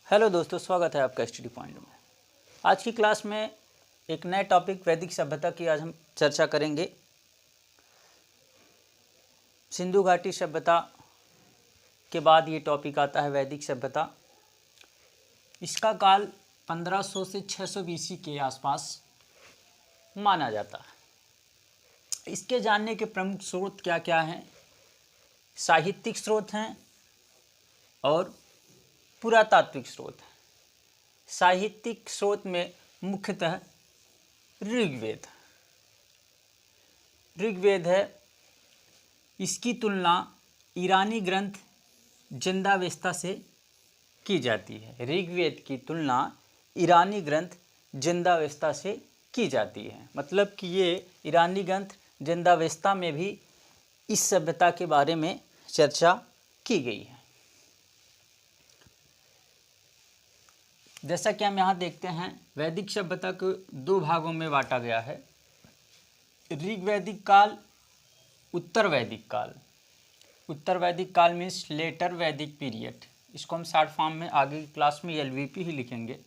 Hello दोस्तों, स्वागत है आपका स्टडी पॉइंट में। आज की क्लास में एक नए टॉपिक वैदिक सभ्यता की आज हम चर्चा करेंगे। सिंधु घाटी सभ्यता के बाद ये टॉपिक आता है वैदिक सभ्यता। इसका काल 1500 से 600 बीसी के आसपास माना जाता है। इसके जानने के प्रमुख स्रोत क्या क्या हैं? साहित्यिक स्रोत हैं और पुरातात्विक स्रोत हैं। साहित्यिक स्रोत में मुख्यतः ऋग्वेद है। इसकी तुलना ईरानी ग्रंथ जिंदावेस्ता से की जाती है। ऋग्वेद की तुलना ईरानी ग्रंथ जिंदावेस्ता से की जाती है। मतलब कि ये ईरानी ग्रंथ जिंदावेस्ता में भी इस सभ्यता के बारे में चर्चा की गई है। जैसा कि हम यहाँ देखते हैं, वैदिक सभ्यता को दो भागों में बांटा गया है। ऋग वैदिक काल, उत्तर वैदिक काल। उत्तर वैदिक काल मीन्स लेटर वैदिक पीरियड। इसको हम शॉर्ट फॉर्म में आगे की क्लास में LVP ही लिखेंगे।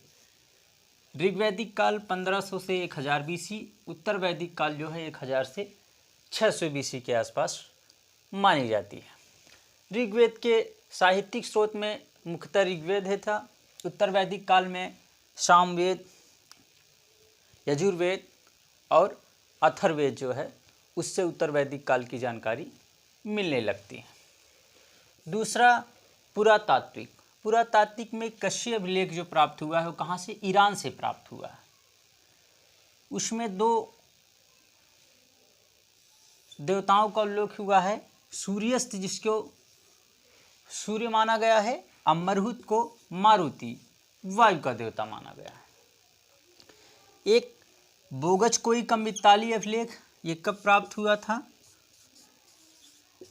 ऋग वैदिक काल 1500 से 1000 BC, उत्तर वैदिक काल जो है 1000 से 600 BC के आसपास मानी जाती है। ऋग्वेद के साहित्यिक स्रोत में मुख्यतः ऋग्वेद है था। उत्तर वैदिक काल में सामवेद, यजुर्वेद और अथर्ववेद जो है उससे उत्तर वैदिक काल की जानकारी मिलने लगती है। दूसरा पुरातात्विक। पुरातात्विक में कश्यप अभिलेख जो प्राप्त हुआ है वो कहाँ से? ईरान से प्राप्त हुआ है। उसमें दो देवताओं का उल्लेख हुआ है। सूर्यास्त जिसको सूर्य माना गया है, और मरुत को मारुति वायु का देवता माना गया है। एक बोगचकोई का मित्ताली अभिलेख, ये कब प्राप्त हुआ था?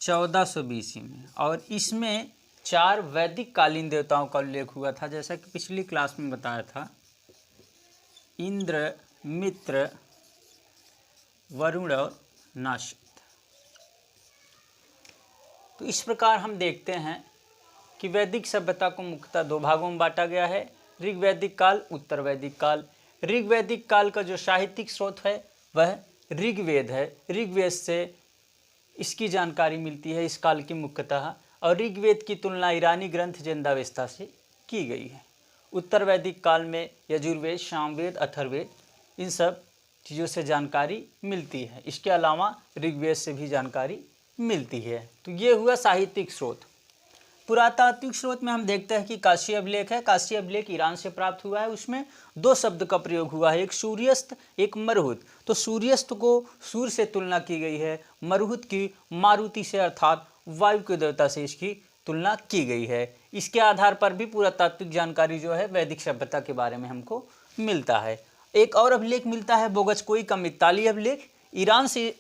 1400 BC में, और इसमें 4 वैदिक कालीन देवताओं का उल्लेख हुआ था। जैसा कि पिछली क्लास में बताया था, इंद्र, मित्र, वरुण और नाशक। तो इस प्रकार हम देखते हैं कि वैदिक सभ्यता को मुख्यतः दो भागों में बांटा गया है, ऋग वैदिक काल, उत्तर वैदिक काल। ऋग वैदिक काल का जो साहित्यिक स्रोत है वह ऋग्वेद है। ऋग्वेद से इसकी जानकारी मिलती है इस काल की मुख्यतः, और ऋग्वेद की तुलना ईरानी ग्रंथ जिंदावेस्ता से की गई है। उत्तर वैदिक काल में यजुर्वेद, सामवेद, अथर्ववेद, इन सब चीज़ों से जानकारी मिलती है। इसके अलावा ऋग्वेद से भी जानकारी मिलती है। तो ये हुआ साहित्यिक स्रोत। पुरातात्विक स्रोत में हम देखते हैं कि काशी अभिलेख है। काशी अभिलेख ईरान से प्राप्त हुआ है। उसमें दो शब्द का प्रयोग हुआ है, एक सूर्यस्त, एक मरुत। तो सूर्यस्त को सूर्य से तुलना की गई है, मरुत की मारुति से अर्थात वायु के देवता से इसकी तुलना की गई है। इसके आधार पर भी पुरातात्विक जानकारी जो है वैदिक सभ्यता के बारे में हमको मिलता है। एक और अभिलेख मिलता है बोगचकोई का मित्ताली अभिलेख, ईरान से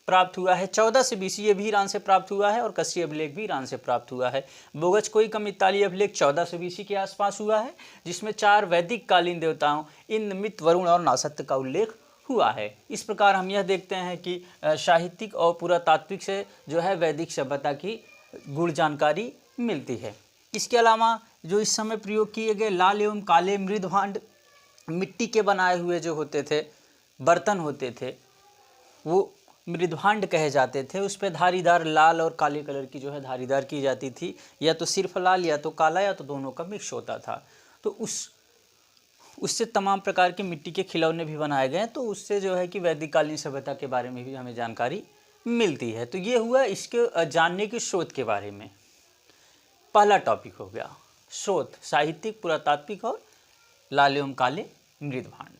प्राप्त हुआ है। 14 से BC ये भी ईरान से प्राप्त हुआ है, और कश्यप अभिलेख भी ईरान से प्राप्त हुआ है। बोगचकोई का मित्ताली अभिलेख 14 से BC के आसपास हुआ है, जिसमें 4 वैदिक कालीन देवताओं इंद्र, मित्र, वरुण और नासत्य का उल्लेख हुआ है। इस प्रकार हम यह देखते हैं कि साहित्यिक और पुरातात्विक से जो है वैदिक सभ्यता की गुण जानकारी मिलती है। इसके अलावा जो इस समय प्रयोग किए गए लाल एवं काले मृदभांड, मिट्टी के बनाए हुए जो होते थे बर्तन होते थे, वो मृदभांड कहे जाते थे। उस पर धारीदार लाल और काले कलर की जो है धारीदार की जाती थी, या तो सिर्फ लाल या तो काला या तो दोनों का मिक्स होता था। तो उससे तमाम प्रकार के मिट्टी के खिलौने भी बनाए गए। तो उससे जो है कि वैदिक कालीन सभ्यता के बारे में भी हमें जानकारी मिलती है। तो ये हुआ इसके जानने के स्रोत के बारे में। पहला टॉपिक हो गया स्रोत, साहित्यिक, पुरातात्विक और लाल एवं काले मृदभांड।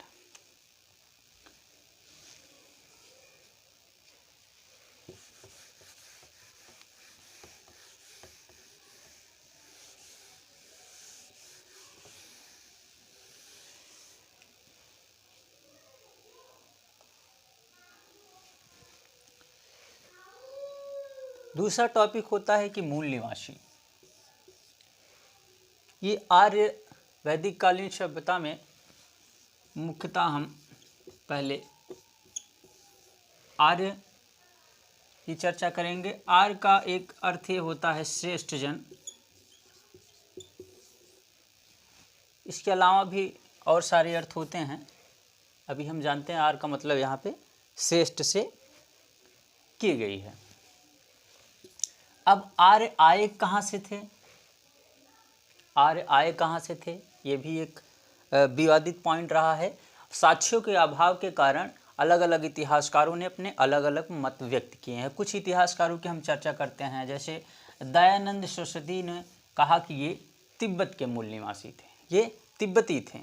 दूसरा टॉपिक होता है कि मूल निवासी। ये आर्य वैदिक कालीन सभ्यता में मुख्यतः हम पहले आर्य की चर्चा करेंगे। आर्य का एक अर्थ ये होता है श्रेष्ठ जन। इसके अलावा भी और सारे अर्थ होते हैं, अभी हम जानते हैं। आर का मतलब यहाँ पे श्रेष्ठ से की गई है। अब आर्य आए कहाँ से थे, आर्य आए कहाँ से थे, ये भी एक विवादित पॉइंट रहा है। साक्ष्यों के अभाव के कारण अलग अलग इतिहासकारों ने अपने अलग अलग मत व्यक्त किए हैं। कुछ इतिहासकारों की हम चर्चा करते हैं, जैसे दयानंद सरस्वती ने कहा कि ये तिब्बत के मूल निवासी थे, ये तिब्बती थे।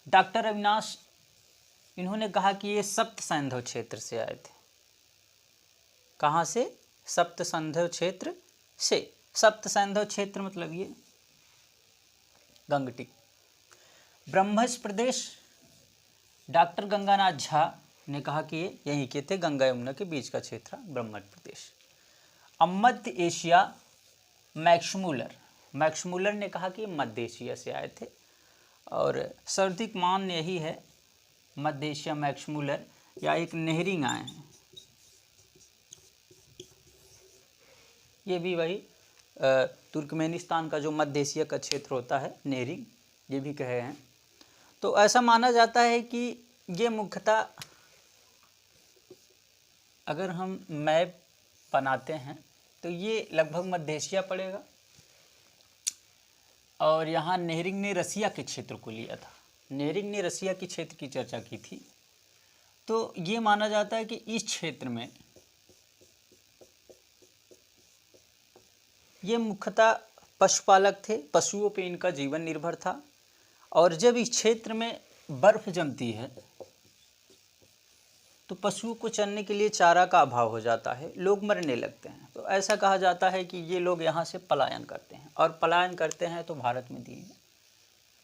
डॉक्टर अविनाश, इन्होंने कहा कि ये सप्त सैंधव क्षेत्र से आए थे। कहाँ से? सप्त सैंधव क्षेत्र से। सप्त सैंधव क्षेत्र मतलब ये गंगटिक। ब्रह्मच प्रदेश, डॉक्टर गंगानाथ झा ने कहा कि ये यहीं के थे, गंगा यमुना के बीच का क्षेत्र ब्रह्मच प्रदेश। अब मध्य एशिया, मैक्समूलर ने कहा कि मध्य एशिया से आए थे, और सर्वाधिक मान यही है मध्य एशिया मैक्समूलर, या एक नेहरिंग आए हैं, ये भी वही तुर्कमेनिस्तान का जो मध्य एशिया का क्षेत्र होता है, नेहरिंग, ये भी कहे हैं। तो ऐसा माना जाता है कि ये मुख्यतः, अगर हम मैप बनाते हैं तो ये लगभग मध्य एशिया पड़ेगा, और यहाँ नेहरिंग ने रसिया के क्षेत्र को लिया था। नेहरिंग ने रसिया के क्षेत्र की चर्चा की थी। तो ये माना जाता है कि इस क्षेत्र में ये मुख्यतः पशुपालक थे, पशुओं पे इनका जीवन निर्भर था, और जब इस क्षेत्र में बर्फ जमती है तो पशुओं को चरने के लिए चारा का अभाव हो जाता है, लोग मरने लगते हैं। तो ऐसा कहा जाता है कि ये लोग यहाँ से पलायन करते हैं, और पलायन करते हैं तो भारत में दिए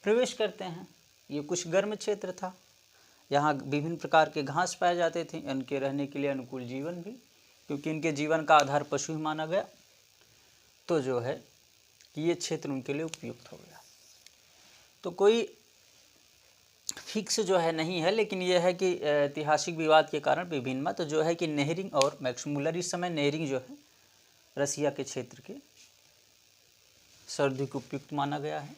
प्रवेश करते हैं। ये कुछ गर्म क्षेत्र था, यहाँ विभिन्न प्रकार के घास पाए जाते थे, इनके रहने के लिए अनुकूल जीवन भी, क्योंकि इनके जीवन का आधार पशु ही माना गया। तो जो है ये क्षेत्र उनके लिए उपयुक्त हो गया। तो कोई फिक्स जो है नहीं है, लेकिन यह है कि ऐतिहासिक विवाद के कारण विभिन्न मत जो है कि नेहरिंग और मैक्समूलर, इस समय नेहरिंग जो है रसिया के क्षेत्र के सर्वाधिक उपयुक्त माना गया है।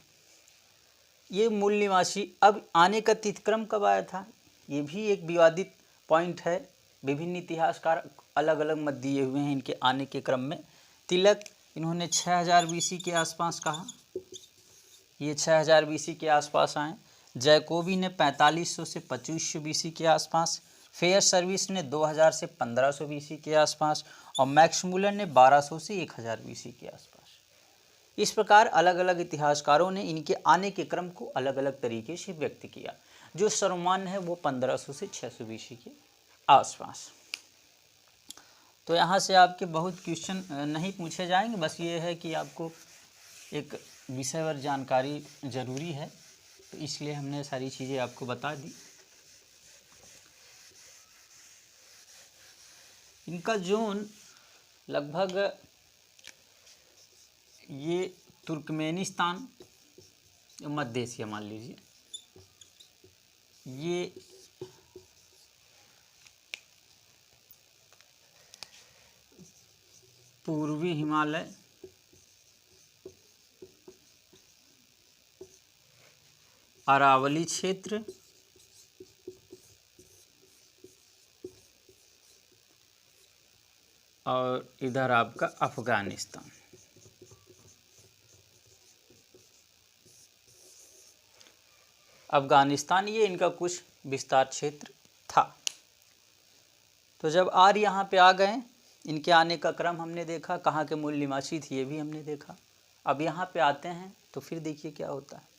ये मूल निवासी। अब आने का तिथिक्रम कब आया था, ये भी एक विवादित पॉइंट है। विभिन्न इतिहासकार अलग अलग मत दिए हुए हैं इनके आने के क्रम में। तिलक, इन्होंने 6000 बीसी के आसपास कहा, ये 6000 बीसी के आसपास आए। जैकोबी ने 4500 से 2500 बीसी के आसपास, फेयर सर्विस ने 2000 से 1500 बीसी के आसपास, और मैक्समूलर ने 1200 से 1000 बीसी के आसपास। इस प्रकार अलग अलग इतिहासकारों ने इनके आने के क्रम को अलग अलग तरीके से व्यक्त किया। जो सर्वमान्य है वो 1500 से 600 बीसी के आसपास। तो यहाँ से आपके बहुत क्वेश्चन नहीं पूछे जाएंगे, बस ये है कि आपको एक विषयवर जानकारी ज़रूरी है, तो इसलिए हमने सारी चीज़ें आपको बता दी। इनका जोन लगभग ये तुर्कमेनिस्तान, मध्य एशिया मान लीजिए, ये पूर्वी हिमालय, अरावली क्षेत्र, और इधर आपका अफगानिस्तान। अफगानिस्तान ये इनका कुछ विस्तार क्षेत्र था। तो जब आर्य यहाँ पे आ गए, इनके आने का क्रम हमने देखा, कहाँ के मूल निवासी थे ये भी हमने देखा। अब यहाँ पे आते हैं तो फिर देखिए क्या होता है।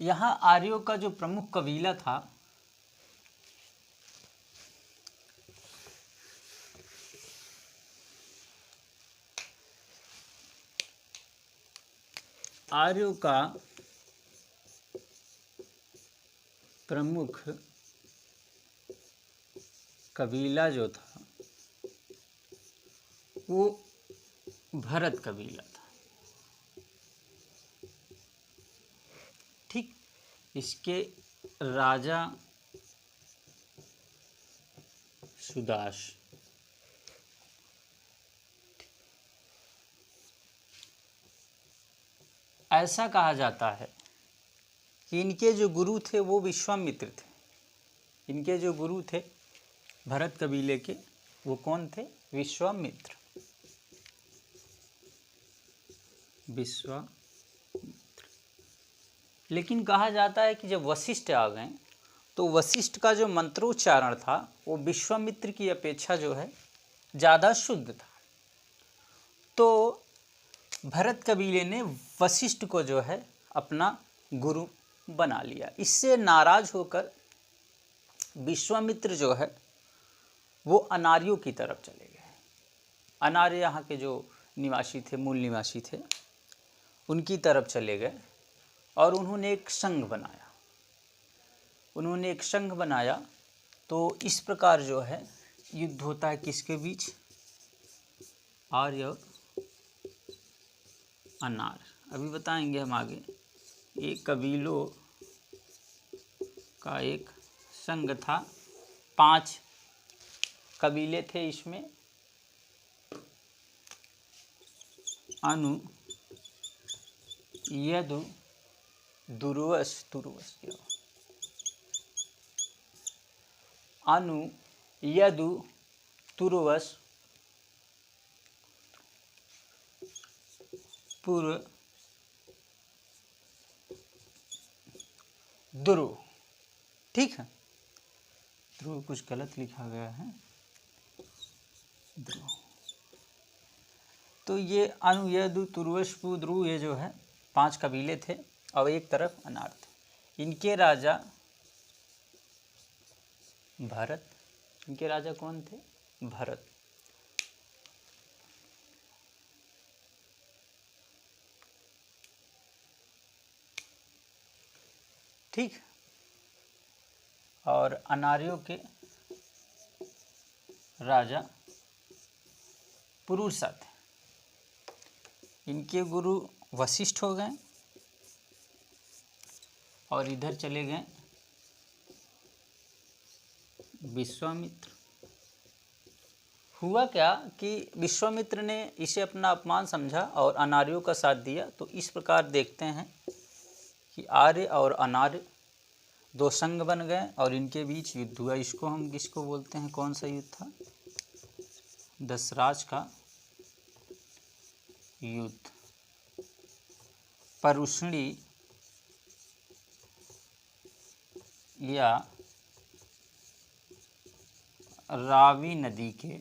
यहाँ आर्यों का जो प्रमुख कबीला था आर्यों का प्रमुख कबीला जो था वो भरत कबीला था। ठीक, इसके राजा सुदास, ऐसा कहा जाता है कि इनके जो गुरु थे वो विश्वामित्र थे। इनके जो गुरु थे भरत कबीले के, वो कौन थे? विश्वामित्र। लेकिन कहा जाता है कि जब वशिष्ठ आ गए तो वशिष्ठ का जो मंत्रोच्चारण था वो विश्वामित्र की अपेक्षा जो है ज़्यादा शुद्ध था। तो भरत कबीले ने वशिष्ठ को जो है अपना गुरु बना लिया। इससे नाराज होकर विश्वामित्र जो है वो अनार्यों की तरफ चले गए। अनार्य यहाँ के जो निवासी थे, मूल निवासी थे, उनकी तरफ चले गए और उन्होंने एक संघ बनाया। उन्होंने एक संघ बनाया तो इस प्रकार जो है युद्ध होता है किसके बीच? आर्य और अनार्य। अभी बताएंगे हम आगे। एक कबीलों का एक संघ था, 5 कबीले थे इसमें। अनु, यदु, दुर्वस, अनु, यदु, तुर्वस, पुर, द्रुव। ठीक है, ध्रुव कुछ गलत लिखा गया है, ध्रुव। तो ये अनु, यदु, तुर्वस, पुर, द्रुव, ये जो है 5 कबीले थे और एक तरफ अनार थे। इनके राजा भरत। इनके राजा कौन थे? भरत। ठीक। और अनार्यों के राजा पुरुषा थे। इनके गुरु वशिष्ठ हो गए और इधर चले गए विश्वामित्र। हुआ क्या कि विश्वामित्र ने इसे अपना अपमान समझा और अनार्यों का साथ दिया। तो इस प्रकार देखते हैं कि आर्य और अनार्य 2 संघ बन गए और इनके बीच युद्ध हुआ। इसको हम किसको बोलते हैं? कौन सा युद्ध था? दशराज का युद्ध। परुष्णी या रावी नदी के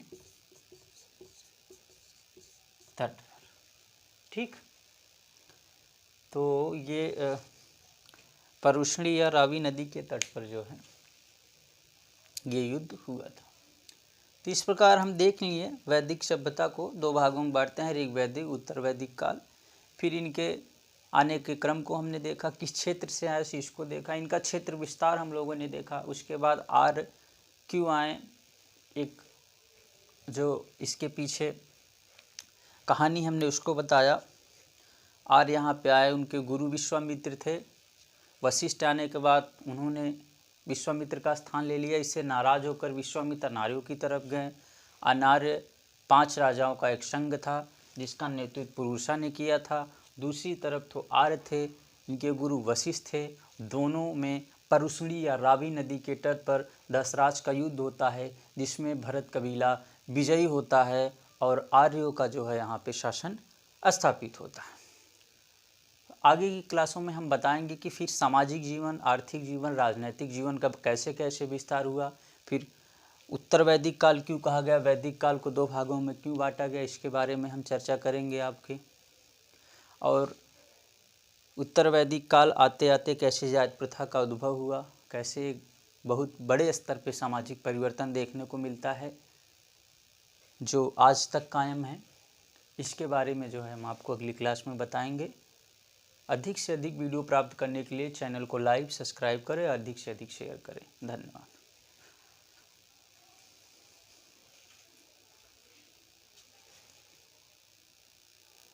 तट पर। ठीक। तो ये परुष्णी या रावी नदी के तट पर जो है ये युद्ध हुआ था। तो इस प्रकार हम देख लिए वैदिक सभ्यता को 2 भागों में बांटते हैं, ऋग्वैदिक, उत्तर वैदिक काल। फिर इनके आने के क्रम को हमने देखा, किस क्षेत्र से आए इसको देखा, इनका क्षेत्र विस्तार हम लोगों ने देखा। उसके बाद आर्य क्यों आए, एक जो इसके पीछे कहानी हमने उसको बताया। आर्य यहाँ पे आए, उनके गुरु विश्वामित्र थे। वशिष्ठ आने के बाद उन्होंने विश्वामित्र का स्थान ले लिया। इससे नाराज होकर विश्वामित्र अनार्यों की तरफ गए। अनार्य 5 राजाओं का एक संघ था जिसका नेतृत्व पुरुषा ने किया था। दूसरी तरफ तो आर्य थे, इनके गुरु वशिष्ठ थे। दोनों में परुष्णी या रावी नदी के तट पर दशराज का युद्ध होता है जिसमें भरत कबीला विजयी होता है और आर्यों का जो है यहाँ पे शासन स्थापित होता है। आगे की क्लासों में हम बताएंगे कि फिर सामाजिक जीवन, आर्थिक जीवन, राजनीतिक जीवन का कैसे कैसे विस्तार हुआ। फिर उत्तर वैदिक काल क्यों कहा गया, वैदिक काल को 2 भागों में क्यों बांटा गया, इसके बारे में हम चर्चा करेंगे आपकी। और उत्तर वैदिक काल आते आते कैसे जाति प्रथा का उद्भव हुआ, कैसे बहुत बड़े स्तर पे सामाजिक परिवर्तन देखने को मिलता है जो आज तक कायम है, इसके बारे में जो है हम आपको अगली क्लास में बताएंगे। अधिक से अधिक वीडियो प्राप्त करने के लिए चैनल को लाइक, सब्सक्राइब करें, अधिक से अधिक शेयर करें। धन्यवाद।